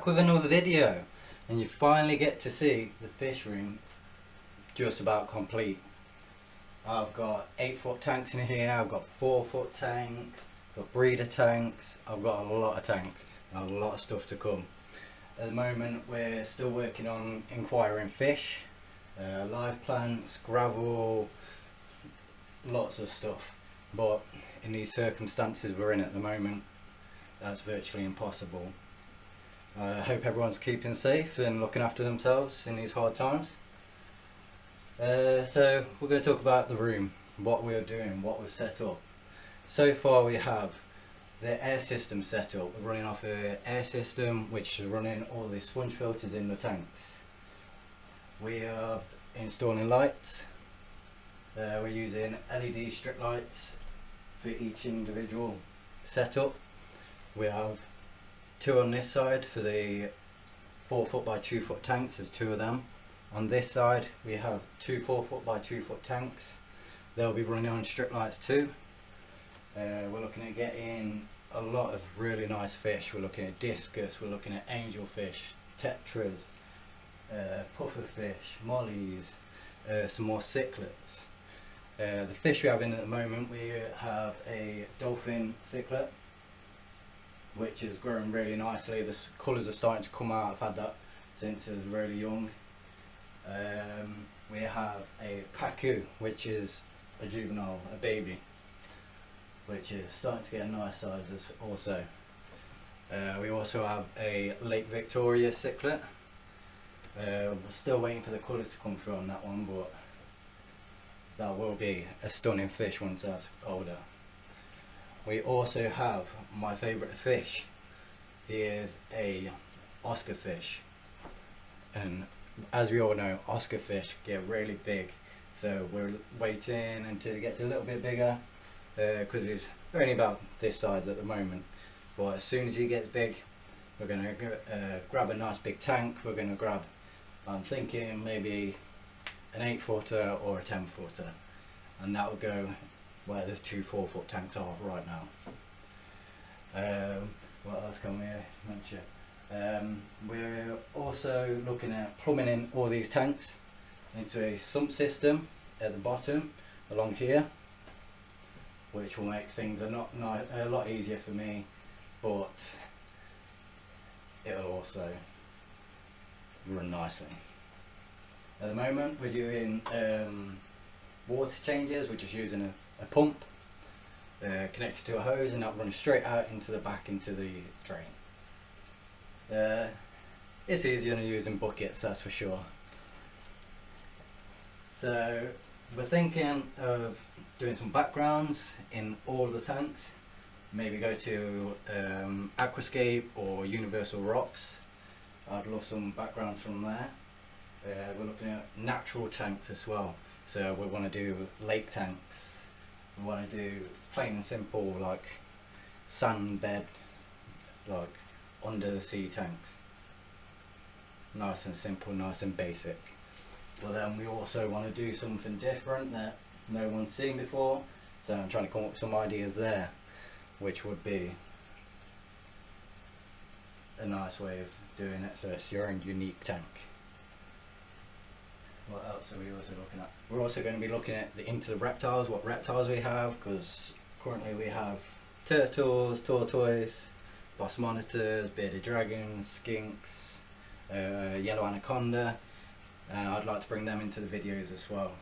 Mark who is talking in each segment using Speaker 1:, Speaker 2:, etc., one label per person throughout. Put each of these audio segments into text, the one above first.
Speaker 1: back with another video, and you finally get to see the fish room just about complete. I've got 8-foot tanks in here, I've got 4-foot tanks, I've got breeder tanks, I've got a lot of tanks and a lot of stuff to come. At the moment we're still working on inquiring fish, live plants, gravel, lots of stuff, but in these circumstances we're in at the moment, that's virtually impossible. I hope everyone's keeping safe and looking after themselves in these hard times. So we're going to talk about the room, what we're doing, what we've set up. So far we have the air system set up. We're running off an air system which is running all the sponge filters in the tanks. We are installing lights. We're using LED strip lights for each individual setup. We have 2 on this side for the 4-foot by 2-foot tanks, there's 2 of them. On this side we have 2 4-foot by 2-foot tanks. They'll be running on strip lights too. We're looking at getting a lot of really nice fish. We're looking at discus, we're looking at angelfish, tetras, pufferfish, mollies, some more cichlids. The fish we have in at the moment, we have a dolphin cichlid, which is growing really nicely. The colours are starting to come out. I've had that since it was really young. We have a pacu, which is a juvenile, a baby, which is starting to get a nice size also. We also have a Lake Victoria cichlid. We're still waiting for the colours to come through on that one, but that will be a stunning fish once that's older. We also have my favourite fish. He is a Oscar fish, and as we all know, Oscar fish get really big, so we're waiting until he gets a little bit bigger, because he's only about this size at the moment. But as soon as he gets big, we're going to grab a nice big tank. We're going to grab, I'm thinking maybe an 8-footer or a 10-footer, and that will go where the 2 4-foot tanks are right now. What else can we mention? We're also looking at plumbing in all these tanks into a sump system at the bottom along here, which will make things a lot easier for me, but it'll also run nicely. At the moment we're doing water changes. We're just using a pump connected to a hose, and that runs straight out into the back into the drain. It's easier than using buckets, that's for sure. So we're thinking of doing some backgrounds in all the tanks. Maybe go to Aquascape or Universal Rocks. I'd love some backgrounds from there. We're looking at natural tanks as well. So we want to do lake tanks. We want to do plain and simple, like sand bed, like under the sea tanks. Nice and simple, nice and basic. But then we also want to do something different that no one's seen before. So I'm trying to come up with some ideas there, which would be a nice way of doing it, so it's your own unique tank. What else are we also looking at? We're also going to be looking at into the reptiles, what reptiles we have, because currently we have turtles, tortoise, boss monitors, bearded dragons, skinks, yellow anaconda. I'd like to bring them into the videos as well.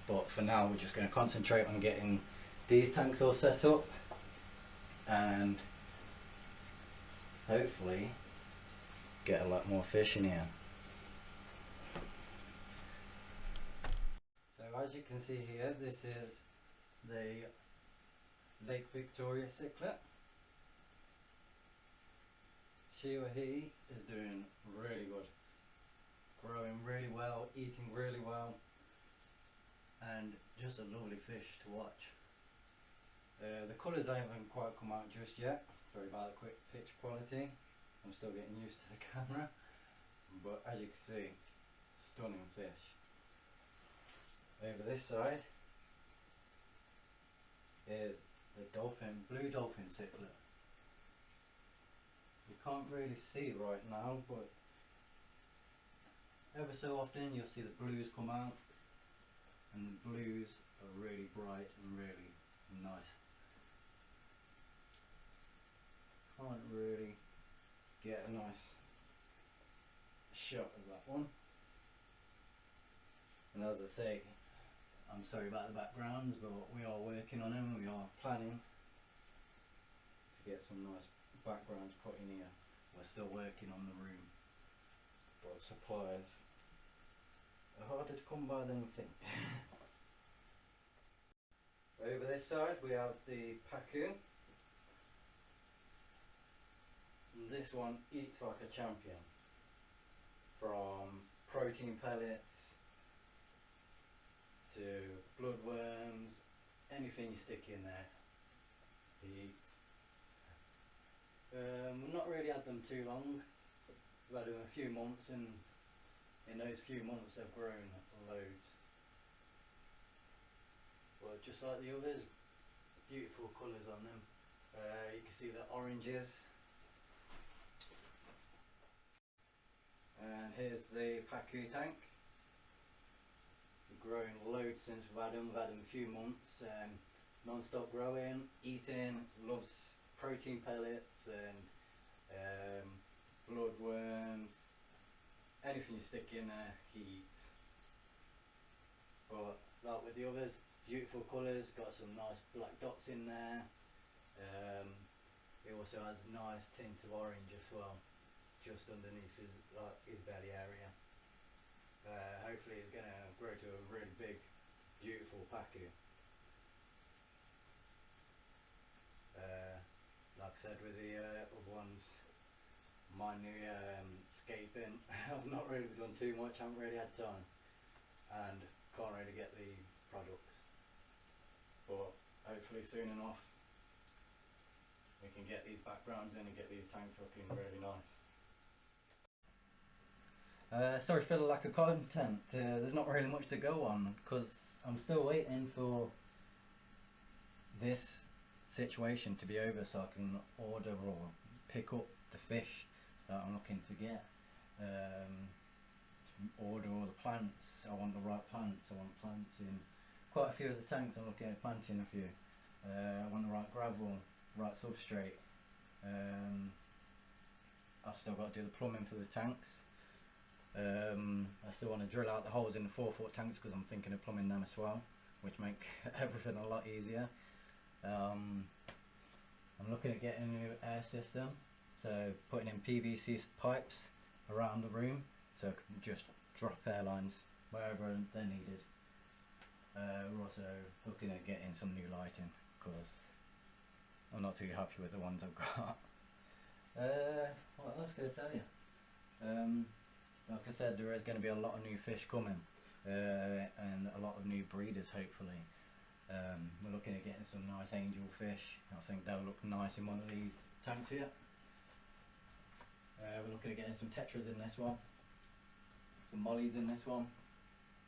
Speaker 1: But for now we're just going to concentrate on getting these tanks all set up, and hopefully get a lot more fish in here. So as you can see here, this is the Lake Victoria cichlid. She or he is doing really good, growing really well, eating really well, and just a lovely fish to watch. The colours haven't quite come out just yet. Sorry about the quick pitch quality, I'm still getting used to the camera, but as you can see, stunning fish. Over this side is the blue dolphin cichlid. You can't really see right now, but ever so often you'll see the blues come out, and the blues are really bright and really nice. Can't really get a nice shot of that one. And as I say, I'm sorry about the backgrounds, but we are working on them. We are planning to get some nice backgrounds put in here. We're still working on the room, but supplies are harder to come by than we think. Over this side we have the pacu. And this one eats like a champion. From protein pellets to bloodworms, anything you stick in there, he eats. We've not really had them too long. We've had them a few months, and in those few months they've grown loads. But just like the others, beautiful colours on them. You can see the oranges. And here's the pacu tank. We've grown loads since we've had them. We've had them a few months. Non-stop growing, eating, loves protein pellets and bloodworms. Anything you stick in there, he eats. But like with the others, beautiful colours, got some nice black dots in there. He also has a nice tint of orange as well, just underneath his belly area. Hopefully he's going to grow to a really big, beautiful pacu. Like I said with the other ones, my new scaping, I've not really done too much, haven't really had time, and can't really get the products. But hopefully soon enough we can get these backgrounds in and get these tanks looking really nice. Sorry for the lack of content. There's not really much to go on because I'm still waiting for this situation to be over so I can order or pick up the fish that I'm looking to get. To order all the plants. I want the right plants. I want plants in quite a few of the tanks. I'm looking at planting a few. I want the right gravel, right substrate. I've still got to do the plumbing for the tanks. I still want to drill out the holes in the 4-foot tanks because I'm thinking of plumbing them as well, which make everything a lot easier. I'm looking at getting a new air system, so putting in PVC pipes around the room so I can just drop air lines wherever they're needed. We're also looking at getting some new lighting because I'm not too happy with the ones I've got. What else can I tell you? Like I said, there is going to be a lot of new fish coming and a lot of new breeders hopefully. We're looking at getting some nice angel fish. I think they'll look nice in one of these tanks here. We're looking at getting some tetras in this one, some mollies in this one,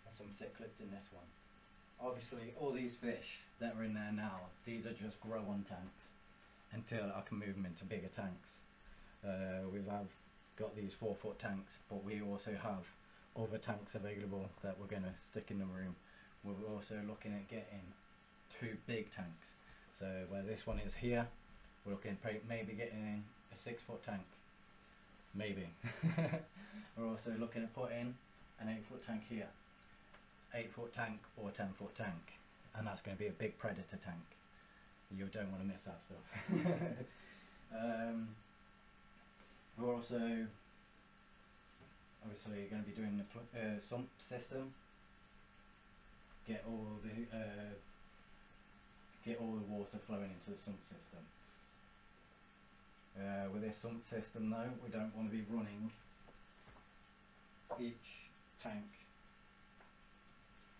Speaker 1: and some cichlids in this one. Obviously all these fish that are in there now, these are just grow on tanks until I can move them into bigger tanks. We've got these 4-foot tanks, but we also have other tanks available that we're going to stick in the room. We're also looking at getting 2 big tanks. So where this one is here, we're looking at maybe getting a 6-foot tank. Maybe. We're also looking at putting an 8-foot tank here. 8-foot tank or 10-foot tank. And that's going to be a big predator tank. You don't want to miss that stuff. We're also obviously going to be doing the sump system. Get all the water flowing into the sump system. With this sump system though, we don't want to be running each tank.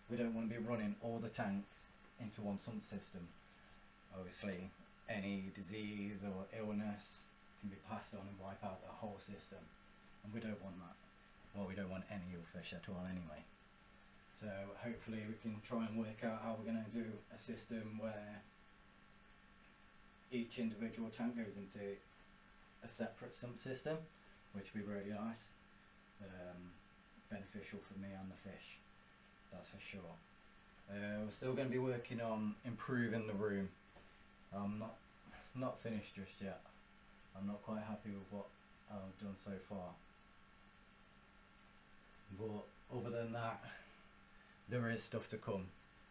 Speaker 1: We don't want to be running all the tanks into one sump system. Obviously, any disease or illness can be passed on and wipe out the whole system, and we don't want that. Well, we don't want any ill fish at all anyway. So hopefully we can try and work out how we're going to do a system where each individual tank goes into a separate sump system, which would be really nice. Beneficial for me and the fish, that's for sure. We're still going to be working on improving the room. I'm not finished just yet. I'm not quite happy with what I've done so far. But other than that, there is stuff to come.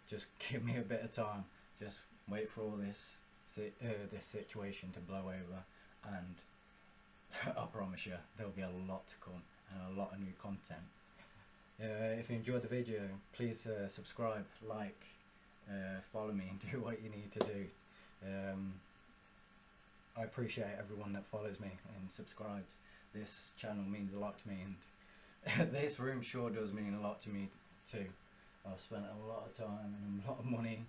Speaker 1: Just give me a bit of time. Just wait for all this situation to blow over, and I promise you there'll be a lot to come and a lot of new content. If you enjoyed the video, please subscribe, like, follow me, and do what you need to do. I appreciate everyone that follows me and subscribes. This channel means a lot to me, and this room sure does mean a lot to me too. I've spent a lot of time and a lot of money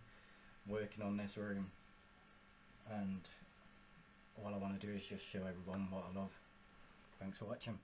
Speaker 1: working on this room, and all I want to do is just show everyone what I love. Thanks for watching.